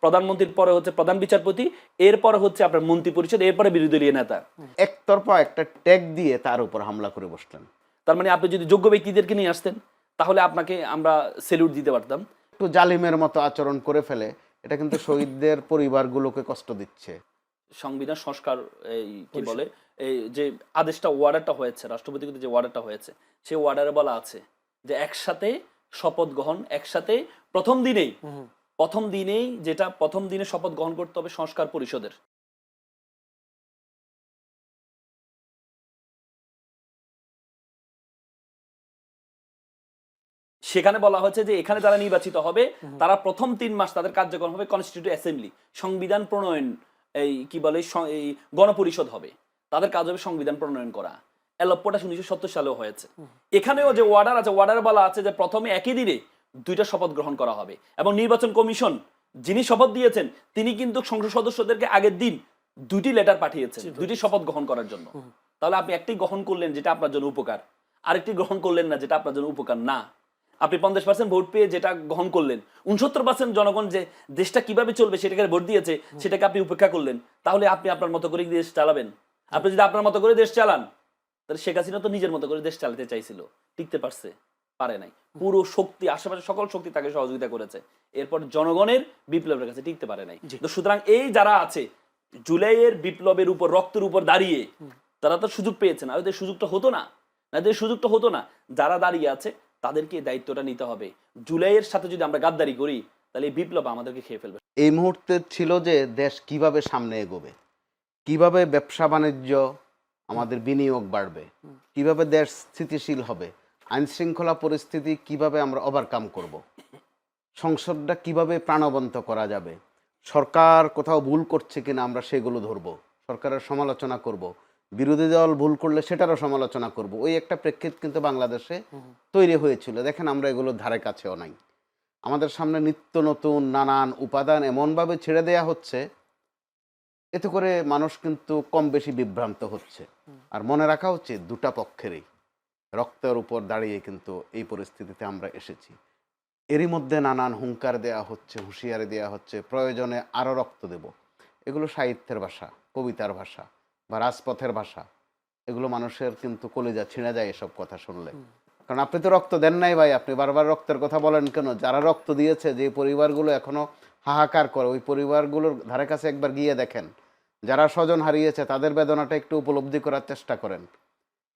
প্রধানমন্ত্রীর পরে হচ্ছে প্রধান বিচারপতি, এরপরে হচ্ছে আপনার মন্ত্রী পরিষদ, এরপরে বিরোধী দলীয় নেতা। একতরফা একটা ট্যাগ দিয়ে তার উপর হামলা করে বসলেন। তার মানে আপনি যদি যোগ্য ব্যক্তিদেরকে নিয়ে আসতেন তাহলে আপনাকে আমরা সেলুট দিতে পারতাম। একটু জালিমের মতো আচরণ করে ফেলে, এটা কিন্তু শহীদদের পরিবারগুলোকে কষ্ট দিচ্ছে। সংবিধান সংস্কার এই কি বলে এই যে আদেশটা ওয়ার্ডারটা হয়েছে, রাষ্ট্রপতি যে ওয়ার্ডারটা হয়েছে, সেই ওয়ার্ডারে বলা আছে যে একসাথে শপথ গ্রহণ, একসাথে প্রথম দিনেই যেটা প্রথম দিনে শপথ গ্রহণ করতে হবে সংস্কার পরিষদের। সেখানে বলা হয়েছে যে এখানে যারা নির্বাচিত হবে তারা প্রথম ৩ মাস তাদের কার্যক্রম হবে কনস্টিটিউটিভ অ্যাসেম্বলি, সংবিধান প্রণয়ন, এই কি বলে এই গণপরিষদ হবে, তাদের কাজ হবে সংবিধান প্রণয়ন করা। এলপ্পটা 1970 সালেও হয়েছে। এখানেও যে ওয়ার্ডার আছে, ওয়ার্ডার বলা আছে যে প্রথমে একই দিনে 2টা শপথ গ্রহণ করা হবে, এবং নির্বাচন কমিশন যিনি শপথ দিয়েছেন তিনি কিন্তু সংসদ সদস্যদেরকে আগের দিন 2টি লেটার পাঠিয়েছেন 2টি শপথ গ্রহণ করার জন্য। তাহলে আপনি একটি গ্রহণ করলেন যেটা আপনার জন্য উপকার, আরেকটি গ্রহণ করলেন না যেটা আপনার জন্য উপকার না। আপনি 50% ভোট পেয়ে যেটা গ্রহণ করলেন, 69% জনগণ যে দেশটা কিভাবে চলবে সেটাকে ভোট দিয়েছে সেটাকে আপনি উপেক্ষা করলেন। তাহলে আপনি আপনার মতো করে দেশ চালাবেন? আপনি যদি আপনার মতো করে দেশ চালান, তাহলে শেখ হাসিনা তো নিজের মতো করে দেশ চালাতে চাইছিল, টিকতে পারছে? পারে নাই। পুরো শক্তি, আশেপাশে সকল শক্তি তাকে সহযোগিতা করেছে, এরপর জনগণের বিপ্লবের কাছে টিকতে পারে নাই। তো সুতরাং এই যারা আছে জুলাইয়ের বিপ্লবের উপর, রক্তের উপর দাঁড়িয়ে, তারা তো সুযোগ পেয়েছে না, ওদের সুযোগটা হতো না, এদের সুযোগটা হতো না। যারা দাঁড়িয়ে আছে তাদেরকে দায়িত্বটা নিতে হবে। জুলাইয়ের সাথে যদি আমরা গাদ্দারি করি তাহলে এই বিপ্লব আমাদেরকে খেয়ে ফেলবে। এই মুহূর্তে ছিল যে দেশ কিভাবে সামনে এগোবে, কিভাবে ব্যবসা বাণিজ্য, আমাদের বিনিয়োগ বাড়বে, কিভাবে দেশ স্থিতিশীল হবে, আইন শৃঙ্খলা পরিস্থিতি কিভাবে আমরা ওভারকাম করব, সংসদটা কিভাবে প্রাণবন্ত করা যাবে, সরকার কোথাও ভুল করছে কিনা আমরা সেগুলো ধরবো, সরকারের সমালোচনা করব, বিরোধী দল ভুল করলে সেটারও সমালোচনা করব। ওই একটা প্রেক্ষিত কিন্তু বাংলাদেশে তৈরি হয়েছিল। দেখেন আমরা এগুলোর ধারে কাছেও নাই। আমাদের সামনে নিত্য নতুন নানান উপাদান এমনভাবে ছেড়ে দেয়া হচ্ছে, এতে করে মানুষ কিন্তু কম বেশি বিভ্রান্ত হচ্ছে। আর মনে রাখা উচিত দুটা পক্ষেরই রক্তের উপর দাঁড়িয়ে কিন্তু এই পরিস্থিতিতে আমরা এসেছি। এরই মধ্যে নানান হুঙ্কার দেয়া হচ্ছে, হুঁশিয়ারি দেওয়া হচ্ছে, প্রয়োজনে আরও রক্ত দেব। এগুলো সাহিত্যের ভাষা, কবিতার ভাষা বা রাজপথের ভাষা। এগুলো মানুষের কিন্তু কলিজা ছিঁড়ে যায় এসব কথা শুনলে। কারণ আপনি তো রক্ত দেন নাই ভাই, আপনি বারবার রক্তের কথা বলেন কেন? যারা রক্ত দিয়েছে, যে পরিবারগুলো এখনো হাহাকার করে, ওই পরিবারগুলোর ধারে কাছে একবার গিয়ে দেখেন। যারা স্বজন হারিয়েছে তাদের বেদনাটা একটু উপলব্ধি করার চেষ্টা করেন।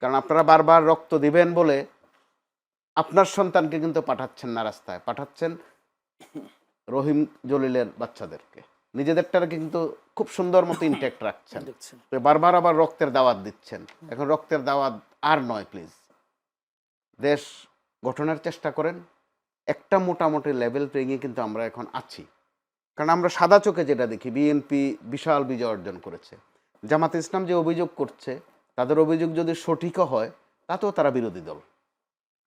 কারণ আপনারা বারবার রক্ত দিবেন বলে আপনার সন্তানকে কিন্তু পাঠাচ্ছেন না রাস্তায়, পাঠাচ্ছেন রহিম জলিলের বাচ্চাদেরকে, নিজেদেরটাকে কিন্তু খুব সুন্দর মতো ইনট্যাক্ট রাখছেন, বারবার আবার রক্তের দাওয়াত দিচ্ছেন। এখন রক্তের দাওয়াত আর নয়, প্লিজ দেশ গঠনের চেষ্টা করেন। একটা মোটামুটি লেভেল প্লেইংয়ে কিন্তু আমরা এখন আছি। কারণ আমরা সাদা চোখে যেটা দেখি, বিএনপি বিশাল বিজয় অর্জন করেছে। জামাতে ইসলাম যে অভিযোগ করছে, তাদের অভিযোগ যদি সঠিকও হয়, তাতেও তারা বিরোধী দল।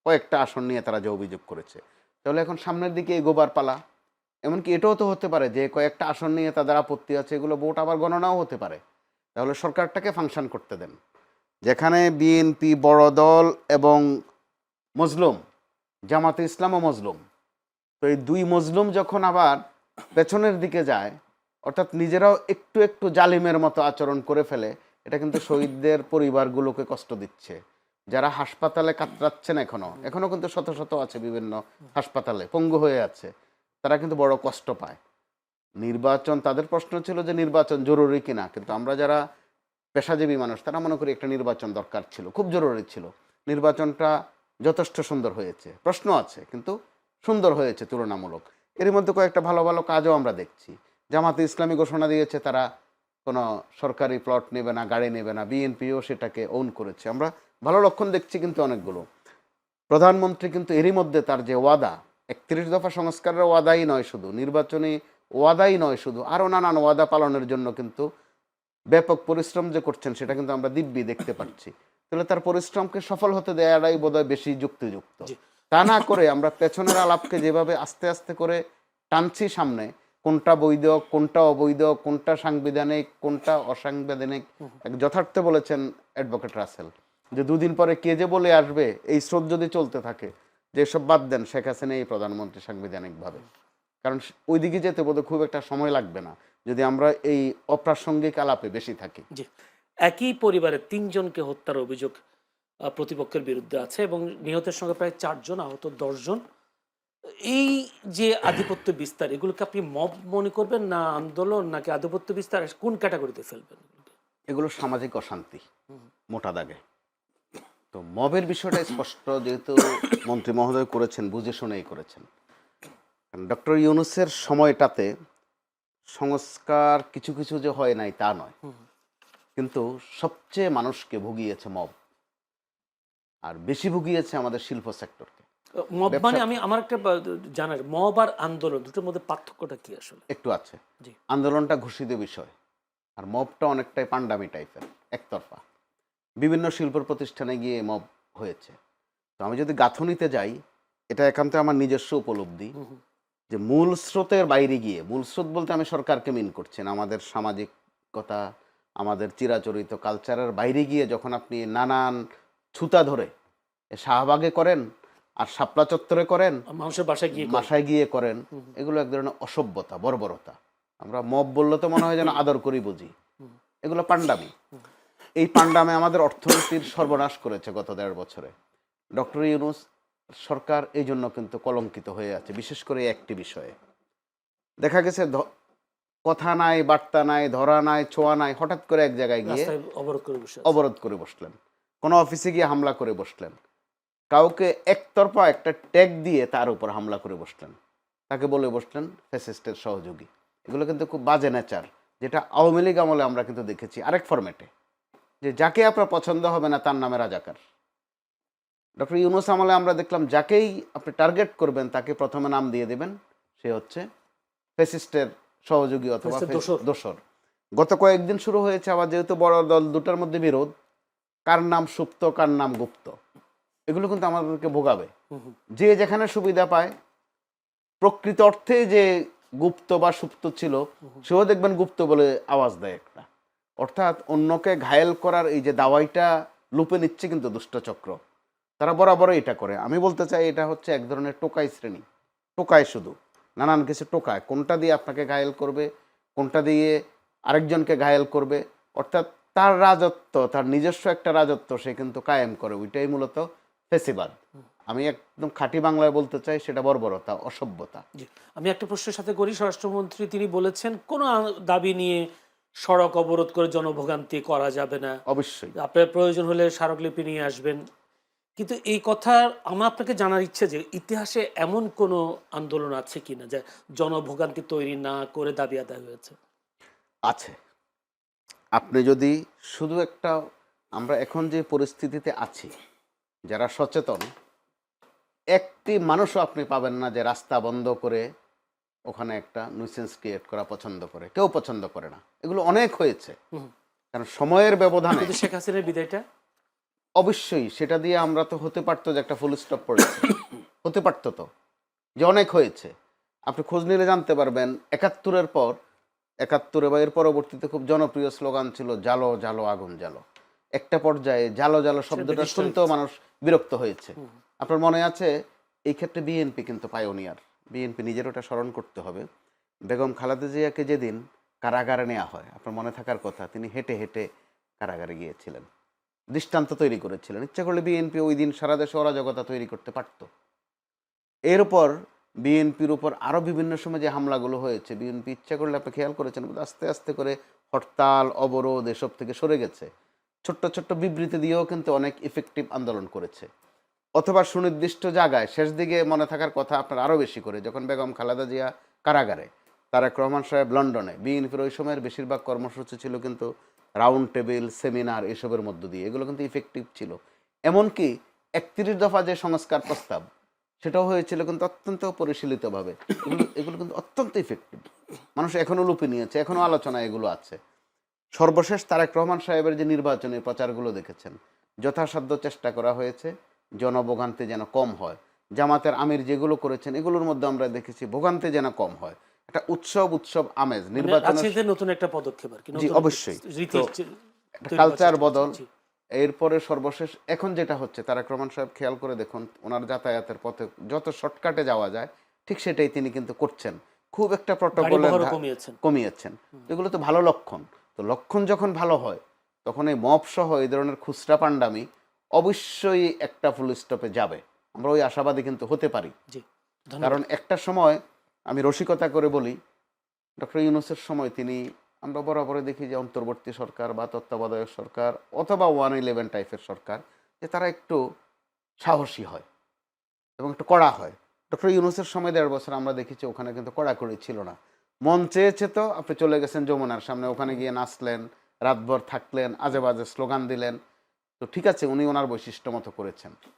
কয়েকটা আসন নিয়ে তারা যে অভিযোগ করেছে, তাহলে এখন সামনের দিকে এগোবার পালা। এমনকি এটাও তো হতে পারে যে কয়েকটা আসন নিয়ে তাদের আপত্তি আছে, এগুলো ভোট আবার গণনাও হতে পারে। তাহলে সরকারটাকে ফাংশন করতে দেন। যেখানে বিএনপি বড় দল এবং মজলুম, জামাতে ইসলামও মজলুম, তো এই দুই মজলুম যখন আবার পেছনের দিকে যায়, অর্থাৎ নিজেরাও একটু একটু জালিমের মতো আচরণ করে ফেলে, এটা কিন্তু শহীদদের পরিবারগুলোকে কষ্ট দিচ্ছে। যারা হাসপাতালে কাতরাচ্ছেন, এখনো কিন্তু শত শত আছে বিভিন্ন হাসপাতালে পঙ্গু হয়ে আছে, তারা কিন্তু বড় কষ্ট পায়। নির্বাচন, তাদের প্রশ্ন ছিল যে নির্বাচন জরুরি কিনা, কিন্তু আমরা যারা পেশাজীবী মানুষ তারা মনে করি একটা নির্বাচন দরকার ছিল, খুব জরুরি ছিল। নির্বাচনটা যথেষ্ট সুন্দর হয়েছে, প্রশ্ন আছে কিন্তু সুন্দর হয়েছে তুলনামূলক। এর মধ্যে কয়েকটা ভালো ভালো কাজও আমরা দেখছি। জামাতে ইসলামী ঘোষণা দিয়েছে তারা কোনো সরকারি প্লট নেবে না, গাড়ি নেবে না, বিএনপিও সেটাকে ওন করেছে, আমরা ভালো লক্ষণ দেখছি। কিন্তু অনেকগুলো প্রধানমন্ত্রী কিন্তু এরই মধ্যে তার যে ওয়াদা, 31 দফা সংস্কারের ওয়াদাই নয় শুধু, নির্বাচনী ওয়াদাই নয় শুধু, আরও নানান ওয়াদা পালনের জন্য কিন্তু ব্যাপক পরিশ্রম যে করছেন সেটা কিন্তু আমরা দিব্যি দেখতে পাচ্ছি। তাহলে তার পরিশ্রমকে সফল হতে দেওয়াটাই বোধহয় বেশি যুক্তিযুক্ত। তা না করে আমরা পেছনের আলাপকে যেভাবে আস্তে আস্তে করে টানছি সামনে, কোনটা বৈধ, কোনটা অবৈধ, কোনটা সাংবিধানিক, কোনটা অসাংবিধানিক, যথার্থ বলেছেন অ্যাডভোকেট রাসেল যে দুদিন পরে কে যে বলে আসবে, এই স্রোত যদি চলতে থাকে যে সব বাদ দেন, শেখ হাসিনা এই প্রধানমন্ত্রী সাংবিধানিকভাবে। কারণ ওইদিকে যেতে বোধহয় খুব একটা সময় লাগবে না যদি আমরা এই অপ্রাসঙ্গিক আলাপে বেশি থাকি। জি, একই পরিবারের 3 জনকে হত্যার অভিযোগ প্রতিপক্ষের বিরুদ্ধে আছে এবং নিহতের সঙ্গে প্রায় 4 জন, আহত 10 জন। এই যে আধিপত্য বিস্তার, এগুলোকে আপনি মব মনে করবেন না আন্দোলন, নাকি আধিপত্য বিস্তার, কোন ক্যাটাগরিতে ফেলবেন? এগুলো সামাজিক অশান্তি মোটা দাগে। তো মবের বিষয়টা স্পষ্ট, যেহেতু মন্ত্রী মহোদয় করেছেন, বুঝে শুনেই করেছেন। ডক্টর ইউনূসের সময়টাতে সংস্কার কিছু কিছু যে হয় নাই তা নয়, কিন্তু সবচেয়ে মানুষকে ভুগিয়েছে মব, আর বেশি ভুগিয়েছে আমাদের শিল্প সেক্টরকে। মব মানে আমি আমার একটা জানার, মব আর আন্দোলন দুটোর মধ্যে পার্থক্যটা কি আসলে? একটু আছে। জি। আন্দোলনটা ঘোষিত বিষয়, আর মবটা অনেকটাই পান্ডামি টাইপের, একতরফা। বিভিন্ন শিল্প প্রতিষ্ঠানে গিয়ে মব হয়েছে। তো আমি যদি গাঁথনিতে যাই, এটা একান্ত আমার নিজস্ব উপলব্ধি যে মূল স্রোতের বাইরে গিয়ে, মূল স্রোত বলতে আমি সরকারকে মিন করছি না, আমাদের সামাজিকতা, আমাদের চিরাচরিত কালচারের বাইরে গিয়ে যখন আপনি নানান ছুতা ধরে শাহবাগে করেন আর শাপলা চত্বরে করেন, মানুষের বাসায় গিয়ে করেন, এগুলো এক ধরনের অসভ্যতা, বর্বরতা। আমরা মব বললে তো মনে হয় যেন আদর করি বুঝি, এগুলো পান্ডামি। এই পান্ডামে আমাদের অর্থনীতির সর্বনাশ করেছে গত 1.5 বছরে। ডক্টর ইউনূস সরকার এই জন্য কিন্তু কলঙ্কিত হয়ে আছে, বিশেষ করে একটি বিষয়ে। দেখা গেছে কথা নাই, বার্তা নাই, ধরা নাই, ছোঁয়া নাই, হঠাৎ করে এক জায়গায় গিয়ে অবরোধ করে বসলেন, কোনো অফিসে গিয়ে হামলা করে বসলেন, কাউকে একতরফা একটা ট্যাগ দিয়ে তার উপর হামলা করে বসলেন, তাকে বলে বসলেন ফ্যাসিস্টের সহযোগী। এগুলো কিন্তু খুব বাজে নেচার, যেটা আওয়ামী লীগ আমলে আমরা কিন্তু দেখেছি আরেক ফরম্যাটে, যে যাকে আপনার পছন্দ হবে না তার নামে রাজাকার। ডক্টর ইউনূস আমলে আমরা দেখলাম যাকেই আপনি টার্গেট করবেন তাকে প্রথমে নাম দিয়ে দেবেন, সে হচ্ছে ফ্যাসিস্টের সহযোগী অথবা দোসর। গত কয়েকদিন শুরু হয়েছে আবার, যেহেতু বড় দল দুটার মধ্যে বিরোধ, কার নাম সুপ্ত কার নাম গুপ্ত, এগুলো কিন্তু আমাদেরকে ভোগাবে। যে যেখানে সুবিধা পায়, প্রকৃত অর্থে যে গুপ্ত বা সুপ্ত ছিল সেও দেখবেন গুপ্ত বলে আওয়াজ দেয় একটা, অর্থাৎ অন্যকে ঘায়েল করার এই যে দাওয়াইটা লুপে নিচ্ছে কিন্তু দুষ্টচক্র, তারা বরাবরই এটা করে। আমি বলতে চাই এটা হচ্ছে এক ধরনের টোকাই শ্রেণী, টোকায় শুধু নানান কিছু টোকায়, কোনটা দিয়ে আপনাকে ঘায়েল করবে, কোনটা দিয়ে আরেকজনকে ঘায়েল করবে, অর্থাৎ তার রাজত্ব, তার নিজস্ব একটা রাজত্ব সে কিন্তু কায়েম করে, ওইটাই মূলত ফেসিবাদ। আমি একদম খাঁটি বাংলায় বলতে চাই সেটা বর্বরতা, অসভ্যতা। আমি একটা প্রশ্নের সাথে করি, স্বরাষ্ট্রমন্ত্রী তিনি বলেছেন কোনো দাবি নিয়ে সড়ক অবরোধ করে জনভোগান্তি করা যাবে না, অবশ্যই আপনার প্রয়োজন হলে স্মারকলিপি নিয়ে আসবেন। কিন্তু এই কথা আমার আপনাকে জানার ইচ্ছে যে ইতিহাসে এমন কোনো আন্দোলন আছে কিনা যে জনভোগান্তি তৈরি না করে দাবি আদায় হয়েছে? আছে। আপনি যদি শুধু একটা, আমরা এখন যে পরিস্থিতিতে আছি, যারা সচেতন, একটি মানুষও আপনি পাবেন না যে রাস্তা বন্ধ করে ওখানে একটা নিউসেন্স ক্রিয়েট করা পছন্দ করে, কেউ পছন্দ করে না। এগুলো অনেক হয়েছে, কারণ সময়ের ব্যবধানে। শেখ হাসিনার বিদায়টা অবশ্যই সেটা দিয়ে আমরা তো হতে পারতো যে একটা ফুল স্টপ পড়েছে, হতে পারতো তো, যে অনেক হয়েছে। আপনি খোঁজ নিলে জানতে পারবেন 71-এর পর, 71 বা এর পরবর্তীতে খুব জনপ্রিয় স্লোগান ছিল জালো জালো আগুন জালো। একটা পর্যায়ে জালো জালো শব্দটা শুনতেও মানুষ বিরক্ত হয়েছে। আপনার মনে আছে, এই ক্ষেত্রে বিএনপি কিন্তু পায়োনিয়ার। বিএনপি নিজের ওটা স্মরণ করতে হবে। বেগম খালেদা জিয়াকে যেদিন কারাগারে নেওয়া হয়, আপনার মনে থাকার কথা, তিনি হেঁটে হেঁটে কারাগারে গিয়েছিলেন, দৃষ্টান্ত তৈরি করেছিলেন। ইচ্ছা করলে বিএনপি ওই দিন সারা দেশে অরাজকতা তৈরি করতে পারত। এর উপর বিএনপির উপর আরও বিভিন্ন সময় যে হামলাগুলো হয়েছে, বিএনপি ইচ্ছা করলে আপনি খেয়াল করেছেন আস্তে আস্তে করে হরতাল, অবরোধ এসব থেকে সরে গেছে। ছোট্ট ছোট্ট বিবৃতি দিয়েও কিন্তু অনেক ইফেক্টিভ আন্দোলন করেছে। অথবা সুনির্দিষ্ট জায়গায় শেষ দিকে মনে থাকার কথা আপনার আরও বেশি করে, যখন বেগম খালেদা জিয়া কারাগারে, তারেক রহমান সাহেব লন্ডনে, বিএনপির ওই সময়ের বেশিরভাগ কর্মসূচি ছিল কিন্তু রাউন্ড টেবিল, সেমিনার, এসবের মধ্য দিয়ে। এগুলো কিন্তু ইফেক্টিভ ছিল। এমনকি 31 দফা যে সংস্কার প্রস্তাব, সেটাও হয়েছিল কিন্তু অত্যন্ত পরিশীলিতভাবে। এগুলো কিন্তু অত্যন্ত ইফেক্টিভ, মানুষ এখনও লুপে নিয়েছে, এখনও আলোচনা এগুলো আছে। সর্বশেষ তারেক রহমান সাহেবের যে নির্বাচনী প্রচারগুলো দেখেছেন, যথাসাধ্য চেষ্টা করা হয়েছে জনভোগান্তি যেন কম হয়। জামাতের আমির যেগুলো করেছেন, এগুলোর মধ্যে আমরা দেখেছি ভোগান্তি যেন কম হয়, একটা উৎসব আমেজ। নির্বাচনের নতুন একটা পদক্ষেপ আর কি। জি অবশ্যই, কালচার বদল। এরপরে সর্বশেষ এখন যেটা হচ্ছে, তারেক রহমান সাহেব খেয়াল করে দেখুন, ওনার যাতায়াতের পথে যত শর্টকাটে যাওয়া যায় ঠিক সেটাই তিনি কিন্তু করছেন। খুব একটা গাড়ি প্রটোকলের বহরও কমিয়েছেন। কমিয়েছেন। এগুলো তো ভালো লক্ষণ। তো লক্ষণ যখন ভালো হয় তখন এই মব সহ এই ধরনের খুচরা পান্ডামি অবশ্যই একটা ফুল স্টপে যাবে। আমরা ওই আশাবাদী কিন্তু হতে পারি। জি, ধন্যবাদ। কারণ একটা সময় আমি রসিকতা করে বলি, ডক্টর ইউনূসের সময় তিনি, আমরা বরাবরই দেখি যে অন্তর্বর্তী সরকার বা তত্ত্বাবধায়ক সরকার অথবা 111 টাইপের সরকার, যে তারা একটু সাহসী হয় এবং একটু কড়া হয়। ডক্টর ইউনূসের সময় 1.5 বছর আমরা দেখেছি ওখানে কিন্তু কড়াকড়ি ছিল না। মন চেয়েছে তো আপনি চলে গেছেন যমুনার সামনে, ওখানে গিয়ে নাচলেন, রাতভর থাকলেন, আজে বাজে স্লোগান দিলেন। তো ঠিক আছে, উনি ওনার বৈশিষ্ট্য মতো করেছেন।